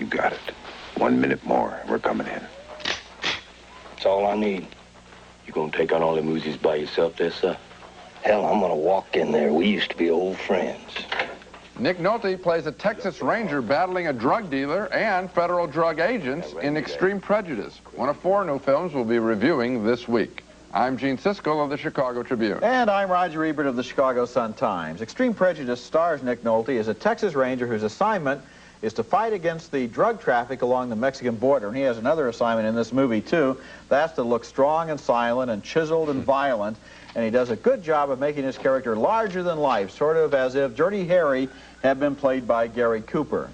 You got it. 1 minute more. We're coming in. That's all I need. You gonna take on all the movies by yourself there, sir? Hell, I'm gonna walk in there. We used to be old friends. Nick Nolte plays a Texas Ranger battling a drug dealer and federal drug agents in Extreme Prejudice, one of 4 new films we'll be reviewing this week. I'm Gene Siskel of the Chicago Tribune. And I'm Roger Ebert of the Chicago Sun-Times. Extreme Prejudice stars Nick Nolte as a Texas Ranger whose assignment is to fight against the drug traffic along the Mexican border. And he has another assignment in this movie, too. That's to look strong and silent and chiseled and violent. And he does a good job of making his character larger than life, sort of as if Dirty Harry had been played by Gary Cooper.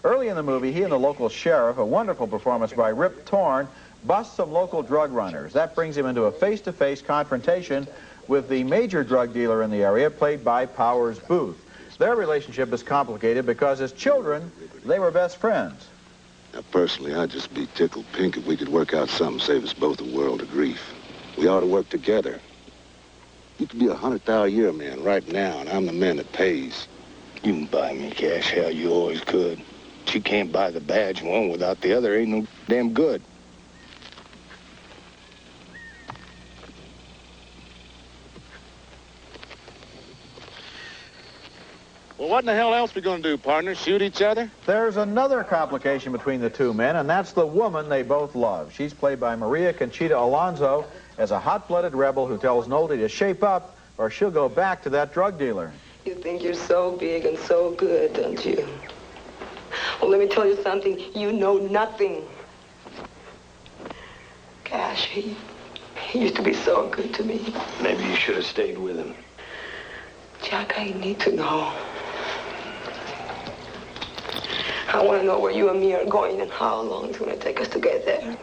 Early in the movie, he and the local sheriff, a wonderful performance by Rip Torn, bust some local drug runners. That brings him into a face-to-face confrontation with the major drug dealer in the area, played by Powers Booth. Their relationship is complicated because as children, they were best friends. Now, personally, I'd just be tickled pink if we could work out something to save us both a world of grief. We ought to work together. You could be a $100,000-a-year man right now, and I'm the man that pays. You can buy me cash, hell, you always could. But you can't buy the badge. One without the other ain't no damn good. Well, what in the hell else we gonna do, partner? Shoot each other? There's another complication between the two men, and that's the woman they both love. She's played by Maria Conchita Alonso as a hot-blooded rebel who tells Nolte to shape up or she'll go back to that drug dealer. You think you're so big and so good, don't you? Well, let me tell you something. You know nothing. Gosh, he used to be so good to me. Maybe you should have stayed with him. Jack, I need to know. I want to know where you and me are going and how long it's going to take us to get there.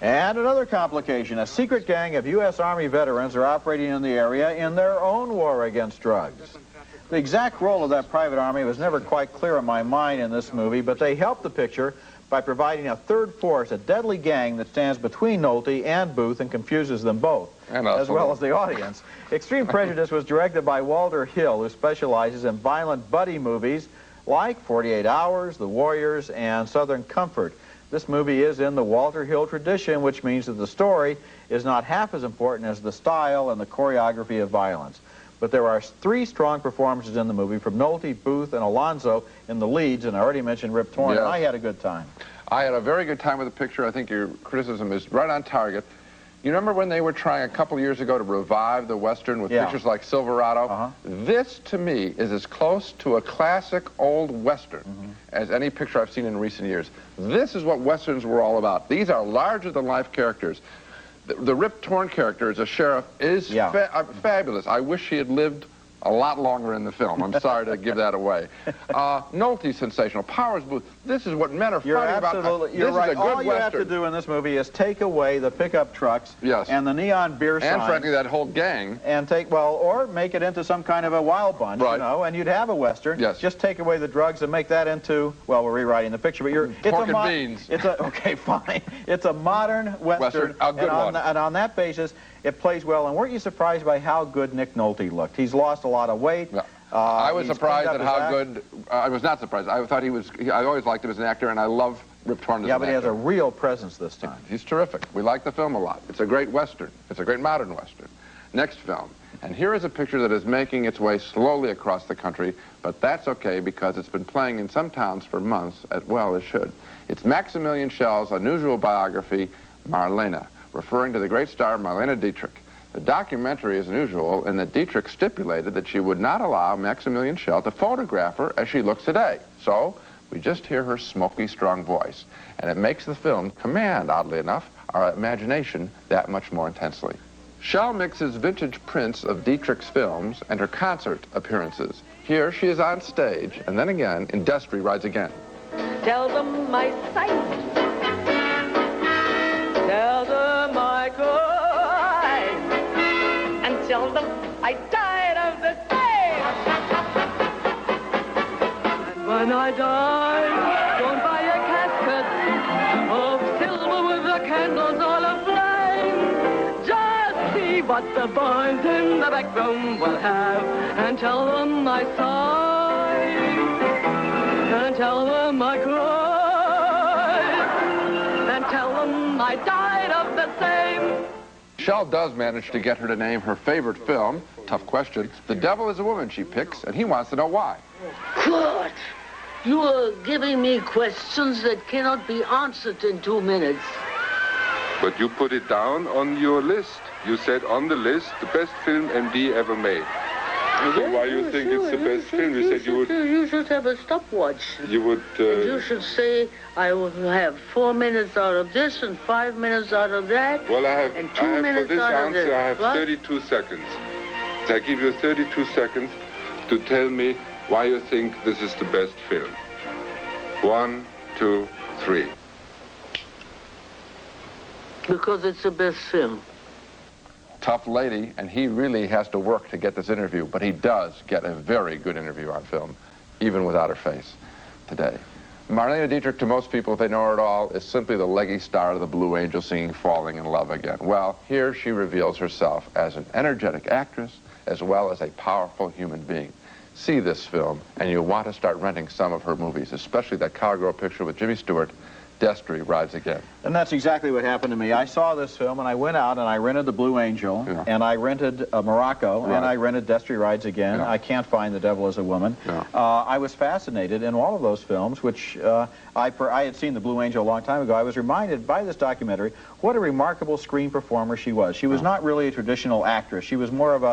And another complication, a secret gang of U.S. Army veterans are operating in the area in their own war against drugs. The exact role of that private army was never quite clear in my mind in this movie, but they helped the picture by providing a third force, a deadly gang that stands between Nolte and Booth and confuses them both, as well as the audience. Extreme Prejudice was directed by Walter Hill, who specializes in violent buddy movies like 48 Hours, The Warriors, and Southern Comfort. This movie is in the Walter Hill tradition, which means that the story is not half as important as the style and the choreography of violence. But there are 3 strong performances in the movie from Nolte, Booth, and Alonso in the leads, and I already mentioned Rip Torn, and I had a good time. I had a very good time with the picture. I think your criticism is right on target. You remember when they were trying a couple years ago to revive the Western with pictures like Silverado? This, to me, is as close to a classic old Western as any picture I've seen in recent years. This is what Westerns were all about. These are larger-than-life characters. The Rip Torn character as a sheriff is fabulous. I wish he had lived a lot longer in the film. I'm sorry to give that away. Nolte's sensational. Powers Booth. This is what men are fighting about. You're right. All you have to do in this movie is take away the pickup trucks and the neon beer signs. And frankly, that whole gang. And or make it into some kind of a wild bunch, you know, and you'd have a Western. Just take away the drugs and make that into, well, we're rewriting the picture, but pork and beans. Okay, fine. It's a modern Western. A good one. And on that basis, it plays well. And weren't you surprised by how good Nick Nolte looked? He's lost a lot of weight. Yeah. I was surprised at how good. I was not surprised. I thought he was. I always liked him as an actor, and I love Rip Torn as an actor. Yeah, but he has a real presence this time. He's terrific. We like the film a lot. It's a great Western. It's a great modern Western. Next film. And here is a picture that is making its way slowly across the country, but that's okay because it's been playing in some towns for months as well as should. It's Maximilian Schell's unusual biography, Marlene, referring to the great star Marlene Dietrich. The documentary is unusual in that Dietrich stipulated that she would not allow Maximilian Schell to photograph her as she looks today. So we just hear her smoky, strong voice, and it makes the film command, oddly enough, our imagination that much more intensely. Schell mixes vintage prints of Dietrich's films and her concert appearances. Here she is on stage, and then again, Industry rides again. Tell them my sight. Tell them I cried. And tell them I died of the same. And when I die, don't buy a casket of silver with the candles all aflame. Just see what the boys in the back room will have and tell them I sighed. and tell them I cried, and tell them I died of the same. Shell does manage to get her to name her favorite film, tough question, The Devil is a Woman she picks, and he wants to know why. Good. You are giving me questions that cannot be answered in 2 minutes. But you put it down on your list. You said on the list, the best film MD ever made. So why you think it's the best film? You said you would... You should have a stopwatch. You would... And you should say, I will have 4 minutes out of this and 5 minutes out of that. Well, I have and for this answer, I have what? 32 seconds. So I give you 32 seconds to tell me why you think this is the best film. 1, 2, 3. Because it's the best film. Tough lady, and he really has to work to get this interview, but he does get a very good interview on film, even without her face today. Marlene Dietrich, to most people, if they know her at all, is simply the leggy star of the Blue Angel singing Falling in Love Again. Well, here she reveals herself as an energetic actress, as well as a powerful human being. See this film, and you'll want to start renting some of her movies, especially that cowgirl picture with Jimmy Stewart, Destry Rides Again. And that's exactly what happened to me. I saw this film, and I went out, and I rented The Blue Angel, and I rented Morocco, and I rented Destry Rides Again. I Can't Find the Devil as a Woman. I was fascinated in all of those films, which I had seen The Blue Angel a long time ago. I was reminded by this documentary what a remarkable screen performer she was. She was not really a traditional actress. She was more of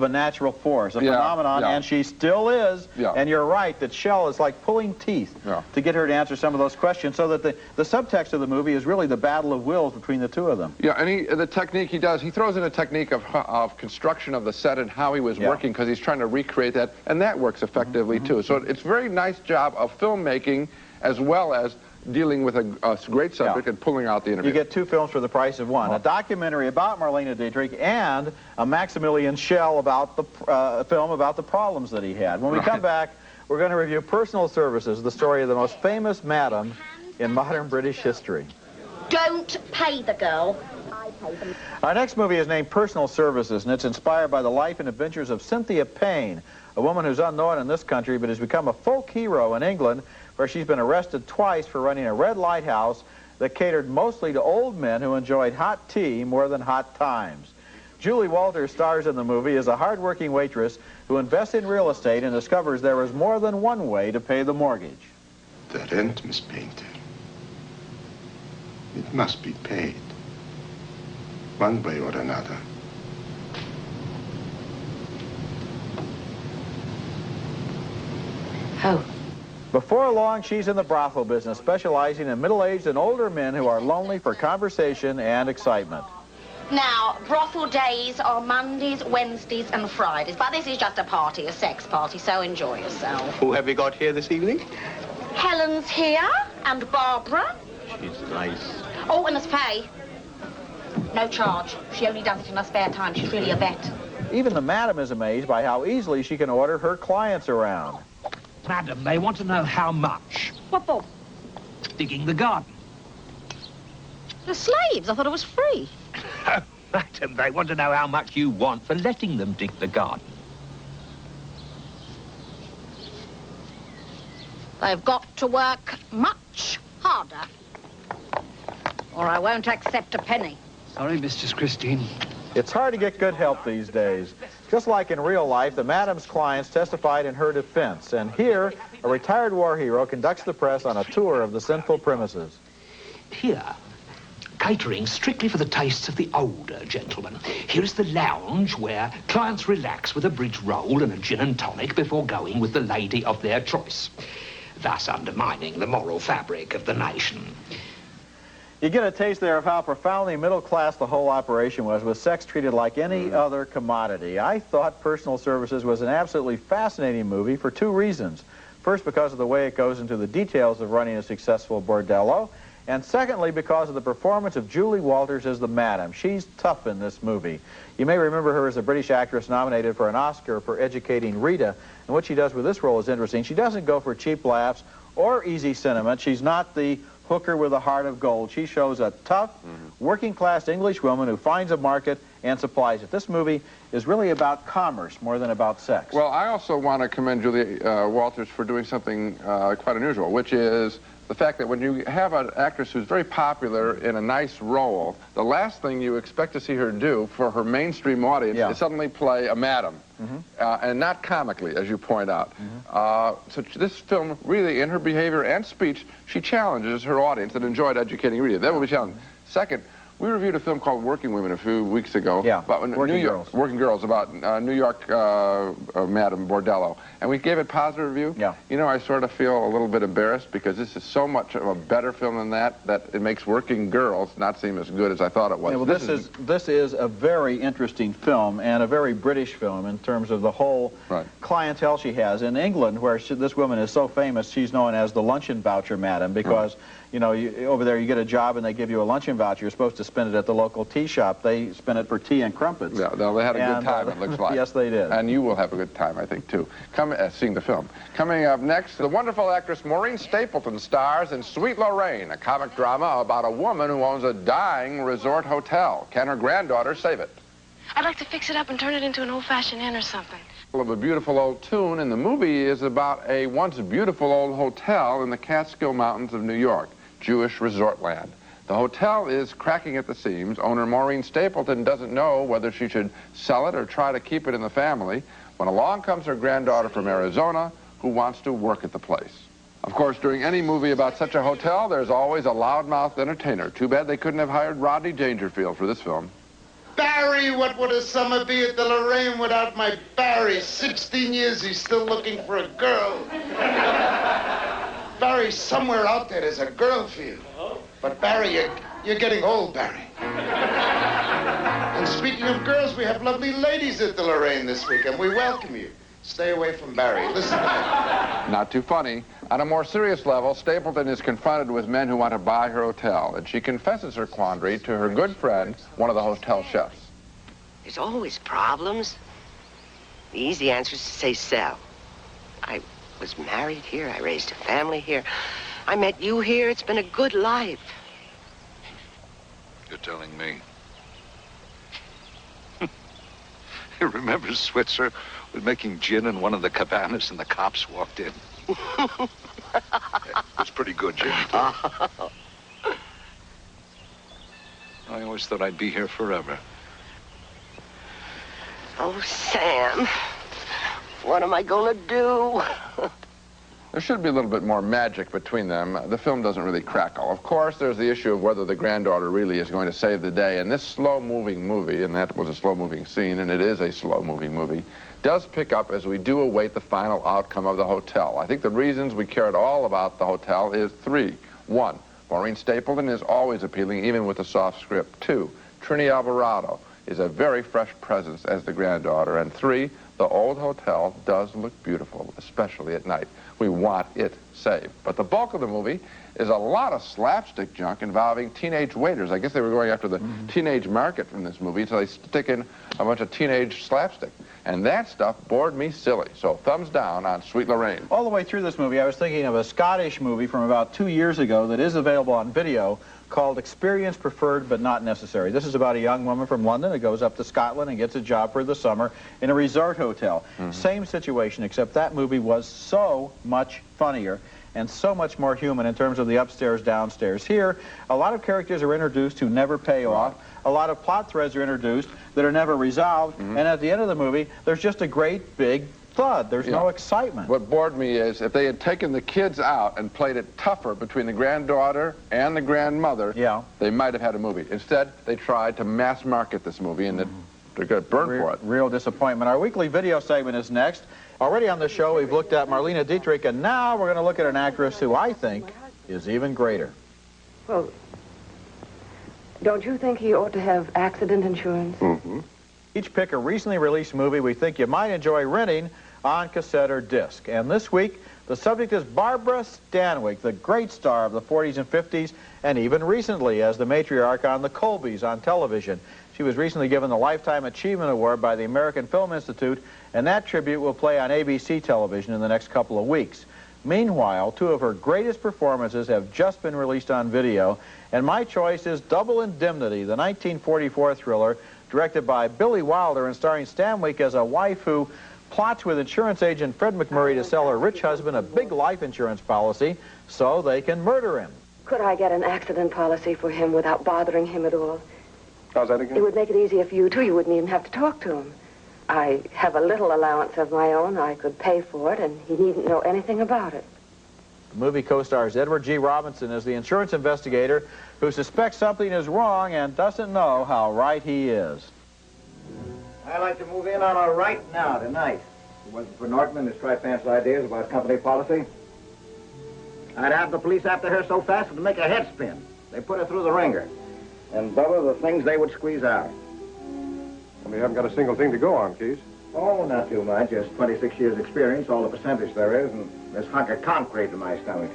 a natural force, a phenomenon, and she still is. And you're right that Shell is like pulling teeth to get her to answer some of those questions, so that the subtext of the movie is really the battle of wills between the two of them. Yeah, and the technique he does, he throws in a technique of construction of the set and how he was working, because he's trying to recreate that, and that works effectively too. So it's a very nice job of filmmaking as well as dealing with a great subject and pulling out the interview. You get 2 films for the price of 1. A documentary about Marlene Dietrich and a Maximilian Schell about the film about the problems that he had. When we come back, we're going to review Personal Services, the story of the most famous madam in modern British history. Don't pay the girl. I pay them. Our next movie is named Personal Services, and it's inspired by the life and adventures of Cynthia Payne, a woman who's unknown in this country but has become a folk hero in England, where she's been arrested twice for running a red light house that catered mostly to old men who enjoyed hot tea more than hot times. Julie Walters stars in the movie as a hard-working waitress who invests in real estate and discovers there is more than one way to pay the mortgage. The rent, Miss Painter. It must be paid, one way or another. How? Before long, she's in the brothel business, specializing in middle-aged and older men who are lonely for conversation and excitement. Now, brothel days are Mondays, Wednesdays, and Fridays. But this is just a party, a sex party, so enjoy yourself. Who have we got here this evening? Helen's here, and Barbara. She's nice. Oh, and Miss Fay. No charge. She only does it in her spare time. She's really a vet. Even the madam is amazed by how easily she can order her clients around. Madam, they want to know how much. What for? Digging the garden. The slaves. I thought it was free. Oh, madam, they want to know how much you want for letting them dig the garden. They've got to work much harder, or I won't accept a penny. Sorry, Mistress Christine. It's hard to get good help these days. Just like in real life, the madam's clients testified in her defense. And here, a retired war hero conducts the press on a tour of the sinful premises. Here, catering strictly for the tastes of the older gentlemen. Here is the lounge where clients relax with a bridge roll and a gin and tonic before going with the lady of their choice, thus undermining the moral fabric of the nation. You get a taste there of how profoundly middle-class the whole operation was, with sex treated like any other commodity. I thought Personal Services was an absolutely fascinating movie for 2 reasons. First, because of the way it goes into the details of running a successful bordello, and secondly, because of the performance of Julie Walters as the madam. She's tough in this movie. You may remember her as a British actress nominated for an Oscar for Educating Rita, and what she does with this role is interesting. She doesn't go for cheap laughs or easy sentiment. She's not the hooker with a heart of gold. She shows a tough, working-class English woman who finds a market and supplies it. This movie is really about commerce more than about sex. Well, I also want to commend Julie Walters for doing something quite unusual, which is the fact that when you have an actress who's very popular in a nice role, the last thing you expect to see her do for her mainstream audience is suddenly play a madam, and not comically, as you point out. So this film, really, in her behavior and speech, she challenges her audience that enjoyed educating readers. That will be challenging. Second, we reviewed a film called Working Women a few weeks ago. About Working Girls, about New York Madame Bordello. And we gave it positive review. You know, I sort of feel a little bit embarrassed because this is so much of a better film than that it makes Working Girls not seem as good as I thought it was. Yeah, well, this is a very interesting film and a very British film in terms of the whole clientele she has. In England, where this woman is so famous, she's known as the luncheon voucher madam because you know, over there you get a job and they give you a luncheon voucher. You're supposed to spend it at the local tea shop. They spend it for tea and crumpets. Yeah, they had a good time, it looks like. Yes, they did. And you will have a good time, I think, too. Seeing the film. Coming up next, the wonderful actress Maureen Stapleton stars in Sweet Lorraine, a comic drama about a woman who owns a dying resort hotel. Can her granddaughter save it? I'd like to fix it up and turn it into an old-fashioned inn or something. Of a beautiful old tune, and the movie is about a once beautiful old hotel in the Catskill Mountains of New York, Jewish resort land. The hotel is cracking at the seams. Owner Maureen Stapleton doesn't know whether she should sell it or try to keep it in the family when along comes her granddaughter from Arizona who wants to work at the place. Of course, during any movie about such a hotel, there's always a loudmouthed entertainer. Too bad they couldn't have hired Rodney Dangerfield for this film. Barry, what would a summer be at the Lorraine without my Barry? 16 years, he's still looking for a girl. Barry, somewhere out there's a girl for you. But Barry, you're getting old, Barry. And speaking of girls, we have lovely ladies at the Lorraine this week, and we welcome you. Stay away from Barry. Listen to me. Not too funny. On a more serious level, Stapleton is confronted with men who want to buy her hotel, and she confesses her quandary to her good friend, one of the hotel chefs. There's always problems. The easy answer is to say sell. I was married here. I raised a family here. I met you here. It's been a good life. You're telling me. You remember Switzer was making gin in one of the cabanas and the cops walked in? It's pretty good, Jimmy. I always thought I'd be here forever. Oh, Sam. What am I gonna do? There should be a little bit more magic between them. The film doesn't really crackle. Of course, there's the issue of whether the granddaughter really is going to save the day. And this slow-moving movie, and that was a slow-moving scene, and it is a slow-moving movie, does pick up as we do await the final outcome of the hotel. I think the reasons we care at all about the hotel is three. One, Maureen Stapleton is always appealing, even with a soft script. Two, Trini Alvarado is a very fresh presence as the granddaughter. And three, the old hotel does look beautiful, especially at night. We want it saved. But the bulk of the movie is a lot of slapstick junk involving teenage waiters. I guess they were going after the teenage market from this movie, so they stick in a bunch of teenage slapstick. And that stuff bored me silly. So thumbs down on Sweet Lorraine. All the way through this movie, I was thinking of a Scottish movie from about 2 years ago that is available on video called Experience Preferred But Not Necessary. This is about a young woman from London who goes up to Scotland and gets a job for the summer in a resort hotel. Same situation, except that movie was so much funnier and so much more human in terms of the upstairs, downstairs. Here, a lot of characters are introduced who never pay off. A lot of plot threads are introduced that are never resolved. And at the end of the movie, there's just a great big thud. There's no excitement. What bored me is if they had taken the kids out and played it tougher between the granddaughter and the grandmother, they might have had a movie. Instead, they tried to mass market this movie, and they're going to burn for it. Real disappointment. Our weekly video segment is next. Already on the show, we've looked at Marlene Dietrich, and now we're going to look at an actress who I think is even greater. Well, don't you think he ought to have accident insurance? Each pick a recently released movie we think you might enjoy renting on cassette or disc. And this week, the subject is Barbara Stanwyck, the great star of the 40s and 50s, and even recently as the matriarch on The Colbys on television. She was recently given the Lifetime Achievement Award by the American Film Institute, and that tribute will play on ABC television in the next couple of weeks. Meanwhile, two of her greatest performances have just been released on video, and my choice is Double Indemnity, the 1944 thriller directed by Billy Wilder and starring Stanwick as a wife who plots with insurance agent Fred McMurray to sell her rich husband a big life insurance policy so they can murder him. Could I get an accident policy for him without bothering him at all? How's that again? It would make it easier for you, too. You wouldn't even have to talk to him. I have a little allowance of my own. I could pay for it, and he needn't know anything about it. The movie co-stars Edward G. Robinson as the insurance investigator who suspects something is wrong and doesn't know how right he is. I'd like to move in on her right now, tonight. If it wasn't for Norton and his tri-pants ideas about company policy, I'd have the police after her so fast it'd make her head spin. They put her through the ringer. And Bubba, the things they would squeeze out. Well, you haven't got a single thing to go on, Keys. Oh, not too much. Just 26 years' experience, all the percentage there is, and this hunk of concrete in my stomach.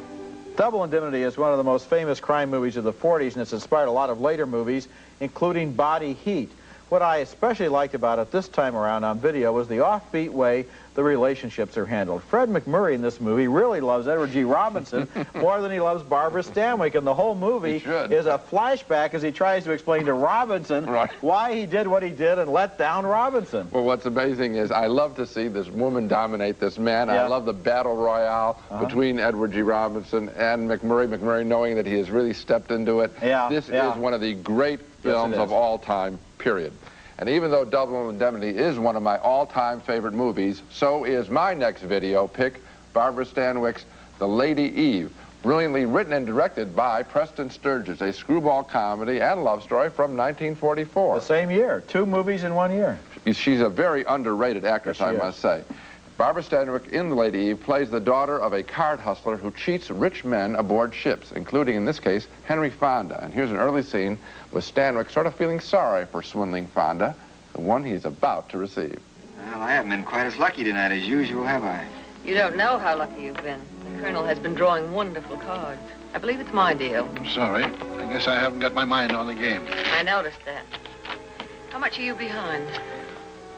Double Indemnity is one of the most famous crime movies of the 40s, and it's inspired a lot of later movies, including Body Heat. What I especially liked about it this time around on video was the offbeat way the relationships are handled. Fred McMurray in this movie really loves Edward G. Robinson more than he loves Barbara Stanwyck, and the whole movie is a flashback as he tries to explain to Robinson why he did what he did and let down Robinson. Well, what's amazing is I love to see this woman dominate this man. I love the battle royale between Edward G. Robinson and McMurray. McMurray knowing that he has really stepped into it. This is one of the great films of all time, period. And even though Double Indemnity is one of my all-time favorite movies, so is my next video pick, Barbara Stanwyck's The Lady Eve, brilliantly written and directed by Preston Sturges, a screwball comedy and love story from 1944. The same year. 2 movies in 1 year. She's a very underrated actress, I must say. Barbara Stanwyck in The Lady Eve plays the daughter of a card hustler who cheats rich men aboard ships, including, in this case, Henry Fonda. And here's an early scene with Stanwyck sort of feeling sorry for swindling Fonda, the one he's about to receive. Well, I haven't been quite as lucky tonight as usual, have I? You don't know how lucky you've been. The Colonel has been drawing wonderful cards. I believe it's my deal. I'm sorry. I guess I haven't got my mind on the game. I noticed that. How much are you behind?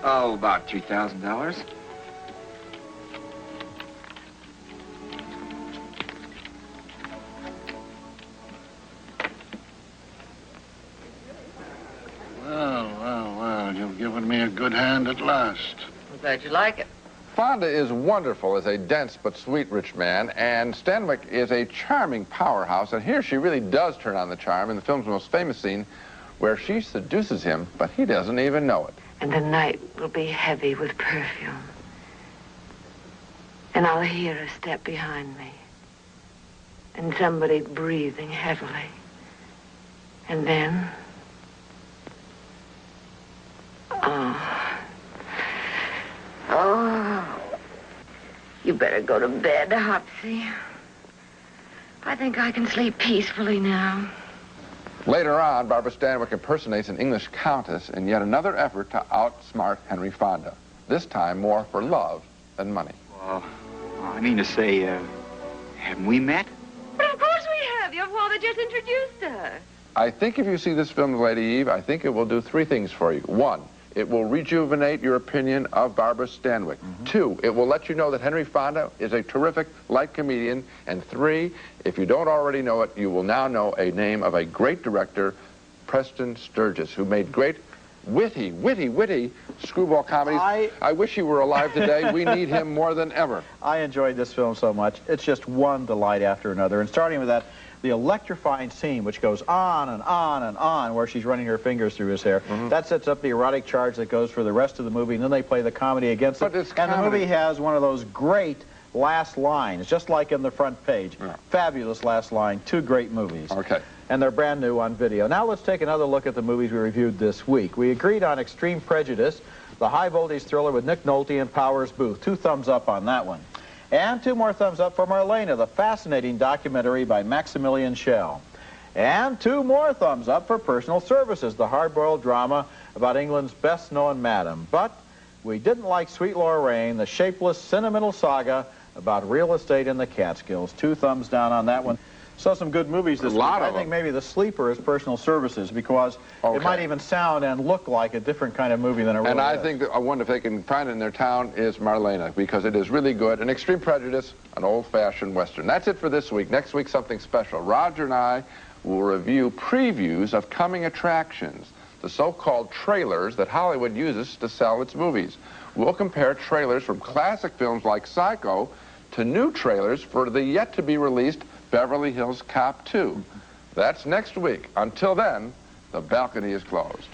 Oh, about $3,000. Well, you've given me a good hand at last. I'm glad you like it. Fonda is wonderful as a dense but sweet rich man, and Stanwyck is a charming powerhouse, and here she really does turn on the charm in the film's most famous scene where she seduces him, but he doesn't even know it. And the night will be heavy with perfume. And I'll hear a step behind me. And somebody breathing heavily. And then... Oh, you better go to bed, Hopsy. I think I can sleep peacefully now. Later on, Barbara Stanwyck impersonates an English countess in yet another effort to outsmart Henry Fonda, this time more for love than money. Well, I mean to say, haven't we met? But of course we have. Your father just introduced her. I think if you see this film, Lady Eve, I think it will do 3 things for you. 1, it will rejuvenate your opinion of Barbara Stanwyck. 2, it will let you know that Henry Fonda is a terrific light comedian. And 3, if you don't already know it, you will now know a name of a great director, Preston Sturges, who made great, witty screwball comedies. I wish he were alive today. We need him more than ever. I enjoyed this film so much. It's just one delight after another. And starting with the electrifying scene, which goes on and on and on, where she's running her fingers through his hair. That sets up the erotic charge that goes for the rest of the movie, and then they play the comedy against it. And the movie has one of those great last lines, just like in the front page. Fabulous last line. 2 great movies. Okay. And they're brand new on video. Now let's take another look at the movies we reviewed this week. We agreed on Extreme Prejudice, the high-voltage thriller with Nick Nolte and Powers Booth. 2 thumbs up on that one. And 2 more thumbs up for Marlene, the fascinating documentary by Maximilian Schell. And 2 more thumbs up for Personal Services, the hard-boiled drama about England's best-known madam. But we didn't like Sweet Lorraine, the shapeless, sentimental saga about real estate in the Catskills. 2 thumbs down on that one. Saw some good movies this week. I think maybe the sleeper is Personal Services because it might even sound and look like a different kind of movie than it really is. And I think that one, if they can find it in their town, is Marlene, because it is really good. And Extreme Prejudice, an old-fashioned Western. That's it for this week. Next week, something special. Roger and I will review previews of coming attractions. the so-called trailers that Hollywood uses to sell its movies. We'll compare trailers from classic films like Psycho to new trailers for the yet-to-be-released Beverly Hills Cop 2. That's next week. Until then, the balcony is closed.